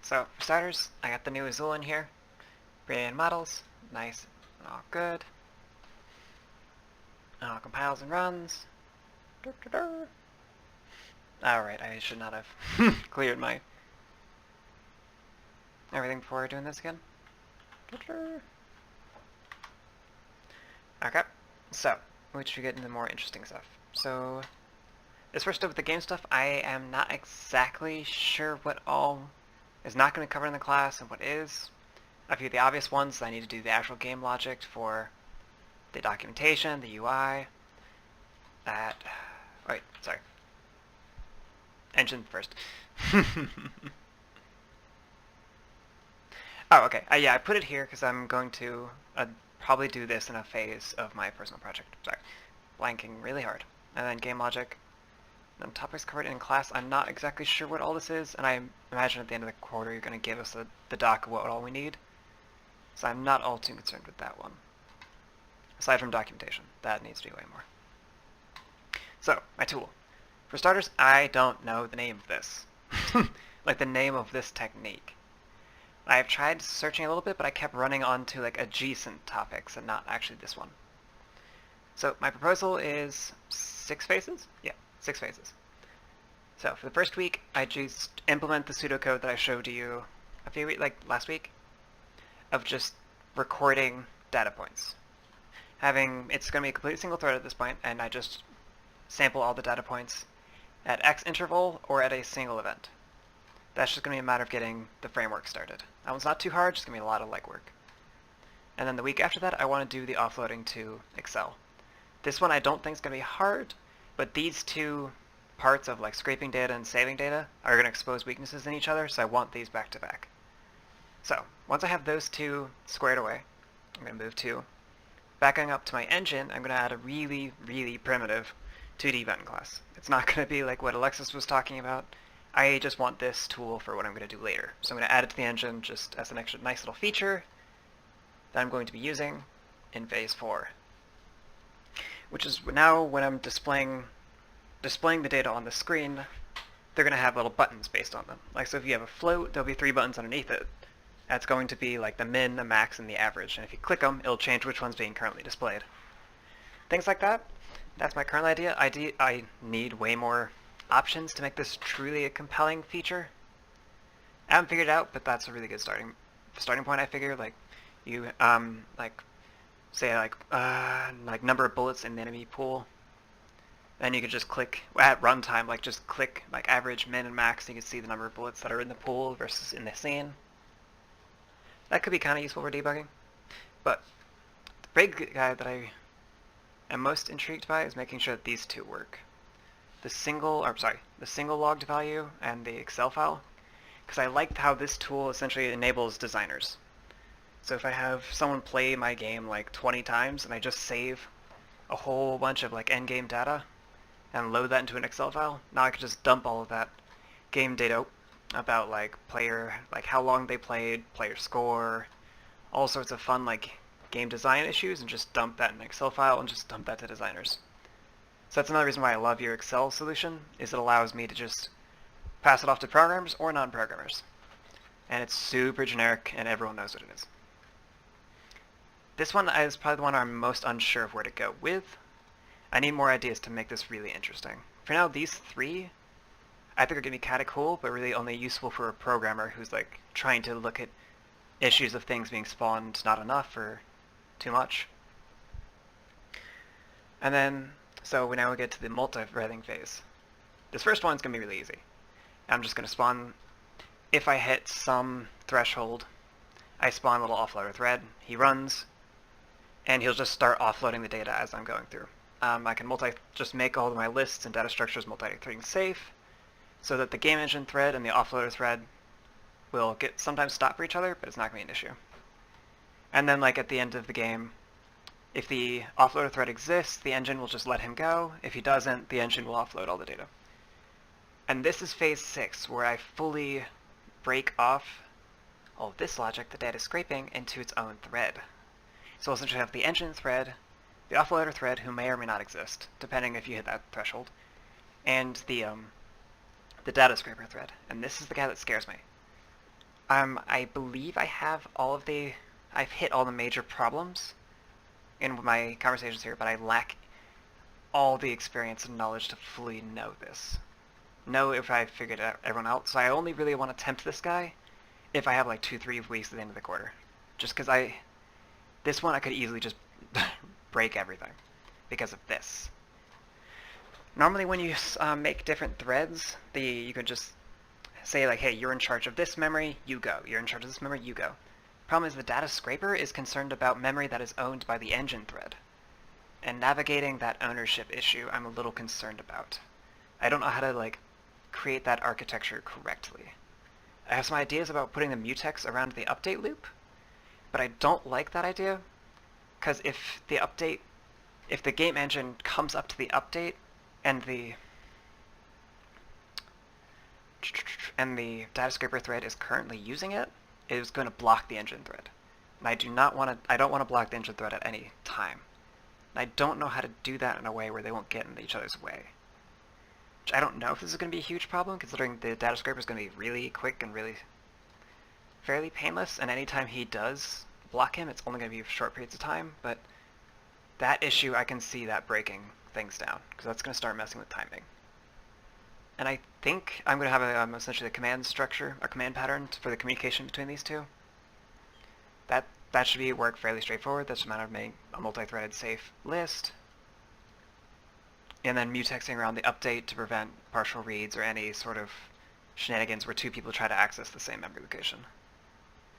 So, for starters, I got the new Azul in here. Brilliant models. Nice and all good. Compiles and runs. Alright, I should not have cleared my everything before doing this again. Okay, so, we should get into more interesting stuff. So, this first up with the game stuff, I am not exactly sure what all is not going to cover in the class and what is. A few of the obvious ones, I need to do the actual game logic for the documentation, the UI, wait, sorry. Engine first. Oh, okay. Yeah, I put it here because I'm going to probably do this in a phase of my personal project. Sorry. Blanking really hard. And then game logic. And topics covered in class. I'm not exactly sure what all this is, and I imagine at the end of the quarter you're going to give us the doc of what all we need. So I'm not all too concerned with that one. Aside from documentation. That needs to be way more. So, my tool. For starters, I don't know the name of this. Like the name of this technique. I've tried searching a little bit, but I kept running onto like adjacent topics and not actually this one. So my proposal is 6 phases? Yeah, 6 phases. So for the first week, I just implement the pseudocode that I showed you a few weeks, like last week, of just recording data points. It's going to be a completely single thread at this point, and I just sample all the data points at X interval or at a single event. That's just going to be a matter of getting the framework started. That one's not too hard, just going to be a lot of legwork. And then the week after that, I want to do the offloading to Excel. This one I don't think is going to be hard, but these two parts of like scraping data and saving data are going to expose weaknesses in each other, so I want these back to back. So, once I have those two squared away, I'm going to move to backing up to my engine. I'm going to add a really, really primitive 2D button class. It's not going to be like what Alexis was talking about. I just want this tool for what I'm going to do later. So I'm going to add it to the engine just as an extra nice little feature that I'm going to be using in phase 4. Which is now when I'm displaying the data on the screen, they're going to have little buttons based on them. Like, so if you have a float, there'll be 3 buttons underneath it. That's going to be like the min, the max, and the average. And if you click them, it'll change which one's being currently displayed. Things like that. That's my current idea. I need way more options to make this truly a compelling feature. I haven't figured it out, but that's a really good starting point. I figure like you say like number of bullets in the enemy pool. Then you could just click at runtime, like just click like average, min, and max, and you can see the number of bullets that are in the pool versus in the scene. That could be kind of useful for debugging. But the big guy that I am most intrigued by is making sure that these two work. The single logged value and the Excel file, because I liked how this tool essentially enables designers. So if I have someone play my game like 20 times and I just save a whole bunch of like endgame data and load that into an Excel file, now I could just dump all of that game data about like player, like how long they played, player score, all sorts of fun like game design issues, and just dump that in an Excel file and just dump that to designers. So that's another reason why I love your Excel solution, is it allows me to just pass it off to programmers or non-programmers. And it's super generic and everyone knows what it is. This one is probably the one I'm most unsure of where to go with. I need more ideas to make this really interesting. For now, these 3 I think are going to be kind of cool, but really only useful for a programmer who's like trying to look at issues of things being spawned not enough or too much. And then so now we get to the multi-threading phase. This first one's going to be really easy. I'm just going to spawn, if I hit some threshold, I spawn a little offloader thread. He runs, and he'll just start offloading the data as I'm going through. I can just make all of my lists and data structures multi-threading safe, so that the game engine thread and the offloader thread will sometimes stop for each other, but it's not going to be an issue. And then like at the end of the game, if the offloader thread exists, the engine will just let him go. If he doesn't, the engine will offload all the data. And this is phase 6, where I fully break off all of this logic, the data scraping, into its own thread. So we'll essentially have the engine thread, the offloader thread, who may or may not exist, depending if you hit that threshold, and the data scraper thread. And this is the guy that scares me. I believe I've hit all the major problems in my conversations here, but I lack all the experience and knowledge to fully know this. Know if I figured everyone out. So I only really want to tempt this guy if I have like 2-3 weeks at the end of the quarter. Just because this one I could easily just break everything because of this. Normally when you make different threads, you could just say like, hey, you're in charge of this memory, you go. You're in charge of this memory, you go. Problem is the data scraper is concerned about memory that is owned by the engine thread. And navigating that ownership issue, I'm a little concerned about. I don't know how to like create that architecture correctly. I have some ideas about putting the mutex around the update loop, but I don't like that idea, because if the game engine comes up to the update and the data scraper thread is currently using it, it is going to block the engine thread. And I don't want to block the engine thread at any time. And I don't know how to do that in a way where they won't get in each other's way. Which I don't know if this is going to be a huge problem, considering the data scraper is going to be really quick and really fairly painless, and anytime he does block him, it's only going to be for short periods of time, but that issue, I can see that breaking things down, because that's going to start messing with timing. And I think I'm going to have essentially a command structure, a command pattern for the communication between these two. That should work fairly straightforward. That's just a matter of making a multi-threaded safe list, and then mutexing around the update to prevent partial reads or any sort of shenanigans where two people try to access the same memory location.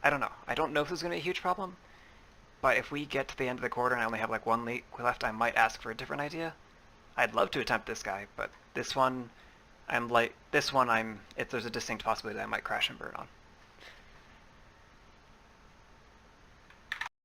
I don't know. I don't know if this is going to be a huge problem, but if we get to the end of the quarter and I only have like 1 week left, I might ask for a different idea. I'd love to attempt this guy, but this one, if there's a distinct possibility that I might crash and burn on.